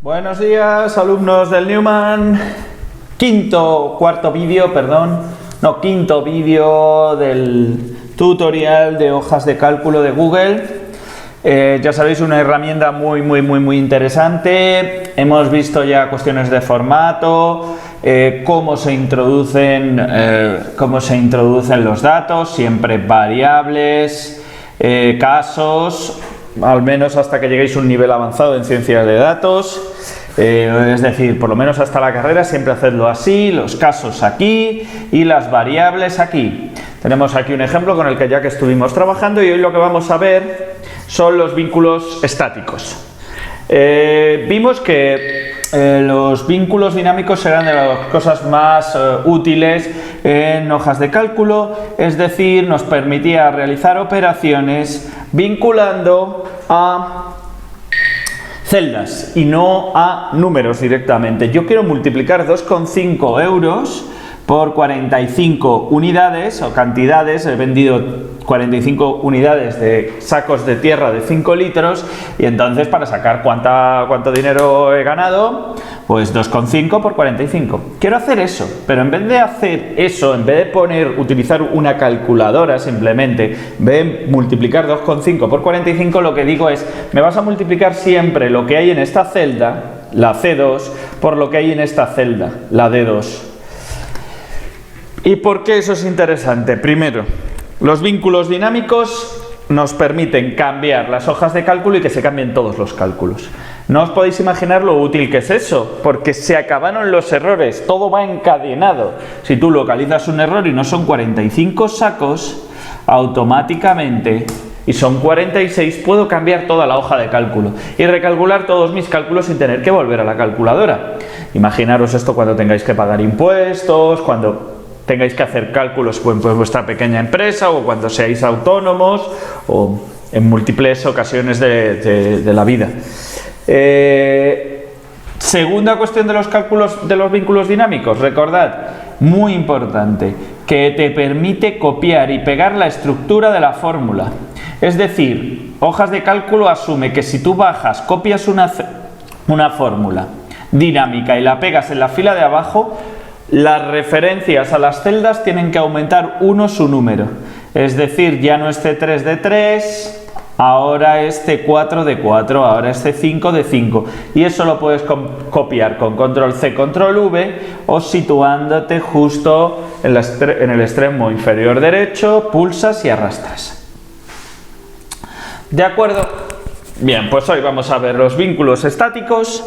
Buenos días, alumnos del Newman. Quinto vídeo del tutorial de hojas de cálculo de Google. Ya sabéis, una herramienta muy interesante. Hemos visto ya cuestiones de formato, cómo se introducen los datos, siempre variables, casos, al menos hasta que lleguéis a un nivel avanzado en ciencias de datos. Es decir, por lo menos hasta la carrera siempre hacedlo así, los casos aquí y las variables aquí. Tenemos aquí un ejemplo con el que ya que estuvimos trabajando, y hoy lo que vamos a ver son los vínculos estáticos. Vimos que los vínculos dinámicos serán de las cosas más útiles en hojas de cálculo, es decir, nos permitía realizar operaciones vinculando a celdas y no a números directamente. Yo quiero multiplicar 2,5 euros por 45 unidades o cantidades. He vendido 45 unidades de sacos de tierra de 5 litros y entonces para sacar cuánto dinero he ganado, pues 2,5 por 45. Quiero hacer eso, pero en vez de hacer eso, en vez de utilizar una calculadora simplemente, en vez de multiplicar 2,5 por 45, lo que digo es, me vas a multiplicar siempre lo que hay en esta celda, la C2, por lo que hay en esta celda, la D2. ¿Y por qué eso es interesante? Primero, los vínculos dinámicos nos permiten cambiar las hojas de cálculo y que se cambien todos los cálculos. No os podéis imaginar lo útil que es eso, porque se acabaron los errores, todo va encadenado. Si tú localizas un error y no son 45 sacos, automáticamente, y son 46, puedo cambiar toda la hoja de cálculo y recalcular todos mis cálculos sin tener que volver a la calculadora. Imaginaros esto cuando tengáis que pagar impuestos, cuando tengáis que hacer cálculos en vuestra pequeña empresa o cuando seáis autónomos o en múltiples ocasiones de la vida. Segunda cuestión de los cálculos de los vínculos dinámicos, recordad, muy importante, que te permite copiar y pegar la estructura de la fórmula. Es decir, hojas de cálculo asume que si tú copias una fórmula dinámica y la pegas en la fila de abajo, las referencias a las celdas tienen que aumentar uno su número. Es decir, ya no es C3 de 3, ahora es C4 de 4, ahora es C5 de 5. Y eso lo puedes copiar con control C, control V o situándote justo en el extremo inferior derecho, pulsas y arrastras. ¿De acuerdo? Bien, pues hoy vamos a ver los vínculos estáticos.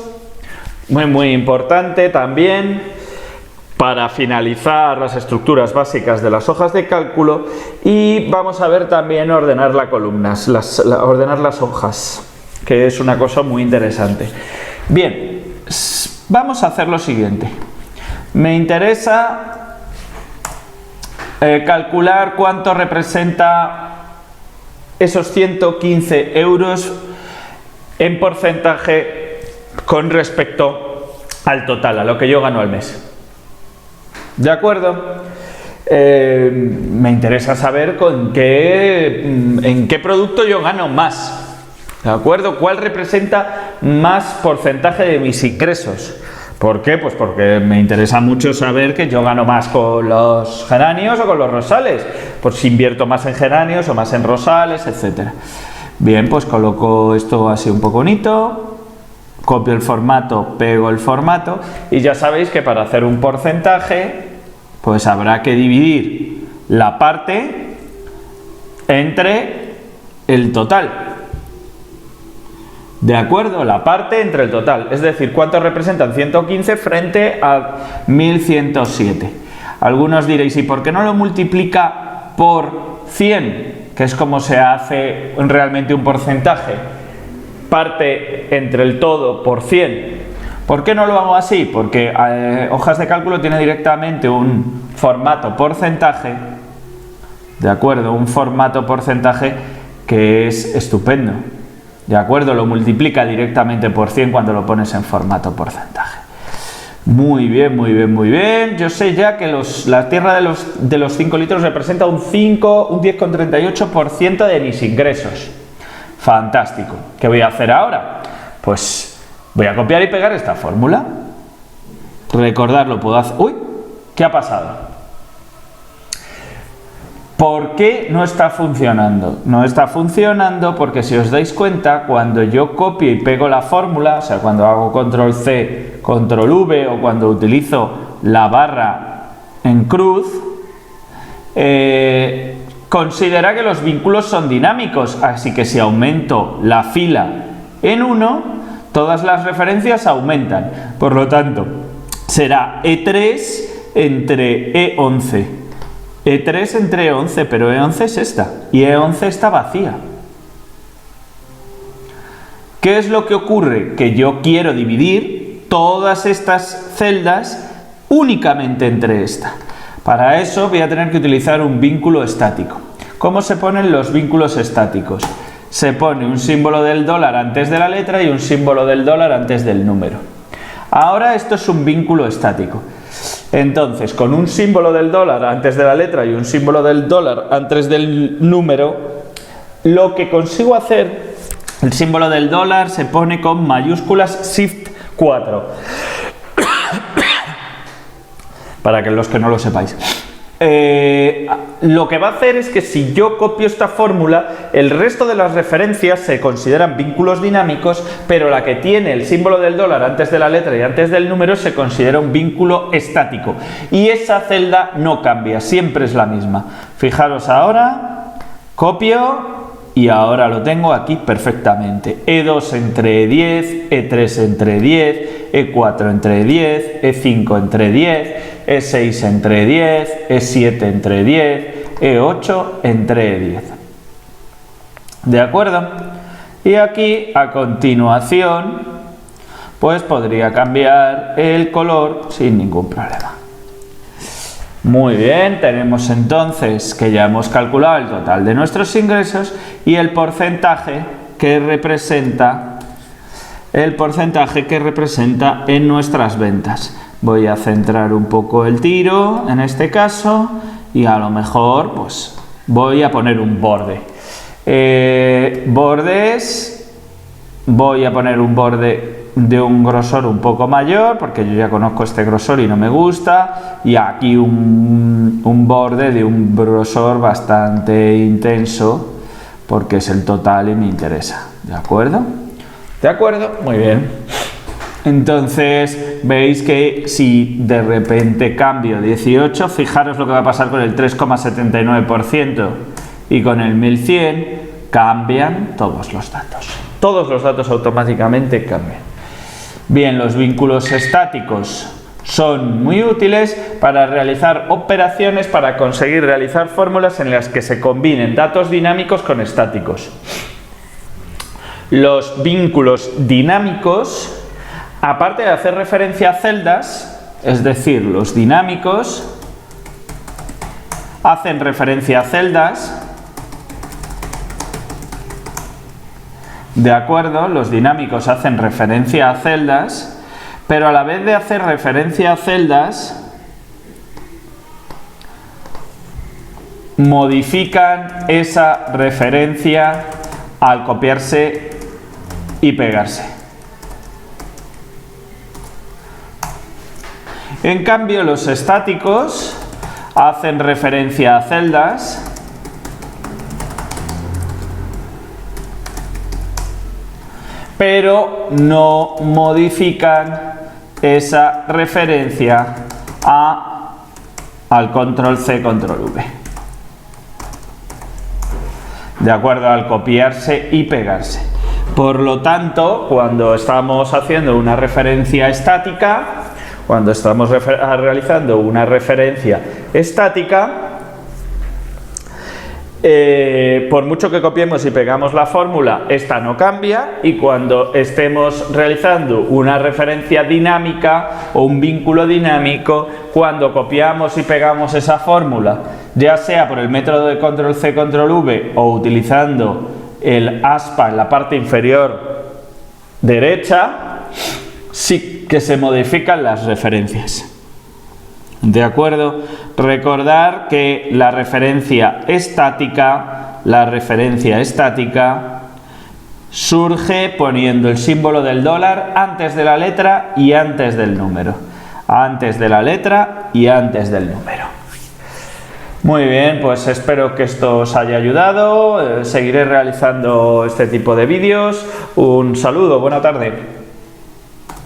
Muy importante también para finalizar las estructuras básicas de las hojas de cálculo, y vamos a ver también ordenar las columnas, ordenar las hojas, que es una cosa muy interesante. Bien, vamos a hacer lo siguiente. Me interesa calcular cuánto representa esos 115 euros en porcentaje con respecto al total, a lo que yo gano al mes. ¿De acuerdo? Me interesa saber en qué producto yo gano más. ¿De acuerdo? ¿Cuál representa más porcentaje de mis ingresos? ¿Por qué? Pues porque me interesa mucho saber que yo gano más con los geranios o con los rosales. Pues si invierto más en geranios o más en rosales, etc. Bien, pues coloco esto así un poco bonito. Copio el formato, pego el formato, y ya sabéis que para hacer un porcentaje pues habrá que dividir la parte entre el total. ¿De acuerdo? La parte entre el total, es decir, cuánto representan 115 frente a 1107. Algunos diréis, ¿y por qué no lo multiplica por 100? Que es como se hace realmente un porcentaje. Parte entre el todo por 100. ¿Por qué no lo hago así? Porque hojas de cálculo tiene directamente un formato porcentaje, ¿de acuerdo? Un formato porcentaje que es estupendo, ¿de acuerdo? Lo multiplica directamente por 100 cuando lo pones en formato porcentaje. Muy bien. Yo sé ya que la tierra de los 5 litros representa un 10,38% de mis ingresos. Fantástico. ¿Qué voy a hacer ahora? Pues Voy a copiar y pegar esta fórmula. Recordarlo puedo hacer... ¡Uy! ¿Qué ha pasado? ¿Por qué no está funcionando? No está funcionando porque si os dais cuenta, cuando yo copio y pego la fórmula, o sea, cuando hago control C, control V o cuando utilizo la barra en cruz, considera que los vínculos son dinámicos, así que si aumento la fila en 1, todas las referencias aumentan. Por lo tanto, será E3 entre E11. E3 entre E11, pero E11 es esta, y E11 está vacía. ¿Qué es lo que ocurre? Que yo quiero dividir todas estas celdas únicamente entre esta. Para eso voy a tener que utilizar un vínculo estático. ¿Cómo se ponen los vínculos estáticos? Se pone un símbolo del dólar antes de la letra y un símbolo del dólar antes del número. Ahora esto es un vínculo estático. Entonces, con un símbolo del dólar antes de la letra y un símbolo del dólar antes del número, lo que consigo hacer, el símbolo del dólar se pone con mayúsculas Shift 4. Para que los que no lo sepáis. Lo que va a hacer es que si yo copio esta fórmula, el resto de las referencias se consideran vínculos dinámicos, pero la que tiene el símbolo del dólar antes de la letra y antes del número se considera un vínculo estático. Y esa celda no cambia, siempre es la misma. Fijaros ahora, copio y ahora lo tengo aquí perfectamente. E2 entre E10, E3 entre 10, E4 entre 10, E5 entre 10, E6 entre 10, E7 entre 10, E8 entre 10. ¿De acuerdo? Y aquí, a continuación, pues podría cambiar el color sin ningún problema. Muy bien, tenemos entonces que ya hemos calculado el total de nuestros ingresos y el porcentaje que representa en nuestras ventas. Voy a centrar un poco el tiro en este caso y a lo mejor pues voy a poner un borde. Bordes, voy a poner un borde de un grosor un poco mayor porque yo ya conozco este grosor y no me gusta, y aquí un borde de un grosor bastante intenso porque es el total y me interesa. ¿De acuerdo? ¿De acuerdo? Muy bien. Entonces veis que si de repente cambio 18, fijaros lo que va a pasar con el 3,79% y con el 1100, cambian todos los datos. Todos los datos automáticamente cambian. Bien, los vínculos estáticos son muy útiles para realizar operaciones, para conseguir realizar fórmulas en las que se combinen datos dinámicos con estáticos. Los vínculos dinámicos, aparte de hacer referencia a celdas, es decir, los dinámicos hacen referencia a celdas, ¿de acuerdo? Los dinámicos hacen referencia a celdas, pero a la vez de hacer referencia a celdas, modifican esa referencia al copiarse y pegarse. En cambio, los estáticos hacen referencia a celdas, pero no modifican esa referencia al control C, control V. De acuerdo, al copiarse y pegarse. Por lo tanto, cuando estamos haciendo una referencia estática, cuando estamos realizando una referencia estática, por mucho que copiemos y pegamos la fórmula, esta no cambia, y cuando estemos realizando una referencia dinámica o un vínculo dinámico, cuando copiamos y pegamos esa fórmula, ya sea por el método de control C, control V o utilizando el aspa en la parte inferior derecha, sí que se modifican las referencias. ¿De acuerdo? Recordar que la referencia estática surge poniendo el símbolo del dólar antes de la letra y antes del número. Antes de la letra y antes del número. Muy bien, pues espero que esto os haya ayudado. Seguiré realizando este tipo de vídeos. Un saludo, buena tarde.